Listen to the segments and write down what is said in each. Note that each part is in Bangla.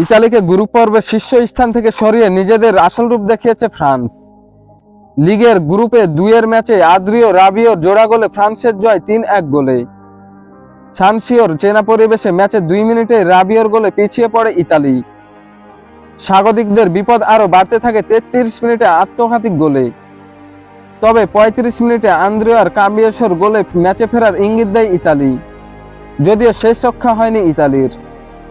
ইতালিকে গ্রুপ পর্বে শীর্ষ স্থান থেকে সরিয়ে নিজেদের আসল রূপ দেখিয়েছে ফ্রান্স। লিগের গ্রুপে 2-এর ম্যাচে আদ্রিও রাবিওর জোড়া গোলে ফ্রান্সের জয় 3-1 গোলে। সানসিওর চেনা পরিবেশে ম্যাচে 2 মিনিটে রাবিওর গোলে পিছিয়ে পড়ে ইতালি। স্বাগতিকদের বিপদ আরও বাড়তে থাকে 33 মিনিটে আত্মঘাতী গোলে। তবে 35 মিনিটে আন্দ্রেয়ার কাবিয়াসোর গোলে ম্যাচে ফেরার ইঙ্গিত দেয় ইতালি, যদিও শেষ রক্ষা হয়নি ইতালির।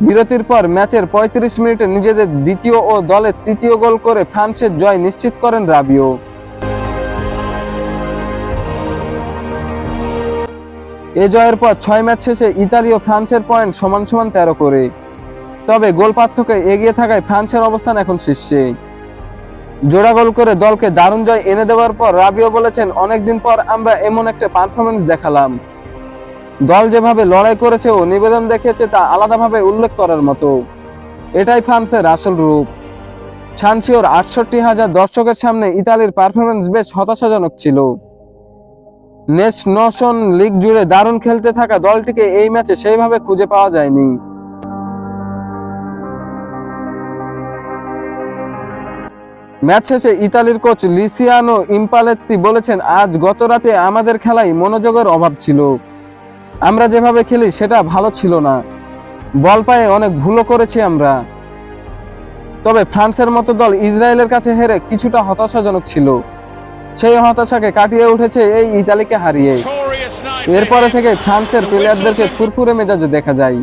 বিরতির পর ম্যাচের 35 মিনিটে নিজেদের দ্বিতীয় ও দলের তৃতীয় গোল করে ফ্রান্সের জয় নিশ্চিত করেন রাবিও। এ জয়ের পর 6 ম্যাচ শেষে ইতালি ও ফ্রান্সের পয়েন্ট সমান সমান 13 করে। তবে গোল পার্থক্যে এগিয়ে থাকায় ফ্রান্সের অবস্থান এখন শীর্ষে। জোড়া গোল করে দলকে দারুণ জয় এনে দেওয়ার পর রাবিও বলেছেন, অনেকদিন পর আমরা এমন একটা পারফরমেন্স দেখালাম। দল যেভাবে লড়াই করেছে ও নিবেদন দেখিয়েছে তা আলাদাভাবে উল্লেখ করার মতো। এটাই ফ্রান্সের আসল রূপ। সানসিওর 68,000 দর্শকের সামনে ইতালির পারফরমেন্স বেশ হতাশাজনক ছিল। নেশন লিগ জুড়ে দারুণ খেলতে থাকা দলটিকে এই ম্যাচে সেইভাবে খুঁজে পাওয়া যায়নি। ম্যাচ শেষে ইতালির কোচ লিসিয়ানো ইম্পালেত্তি বলেছেন, আজ গত রাতে আমাদের খেলায় মনোযোগের অভাব ছিল। আমরা যেভাবে খেলি সেটা ভালো ছিল না। বল পায়ে অনেক ভুলও করেছি আমরা। তবে ফ্রান্সের মতো দল ইসরায়েলের কাছে হেরে কিছুটা হতাশাজনক ছিল। সেই হতাশাকে কাটিয়ে উঠেছে এই ইতালিকে হারিয়ে। এরপরে থেকে ফ্রান্সের প্লেয়ারদেরকে ফুরফুরে মেজাজে দেখা যায়।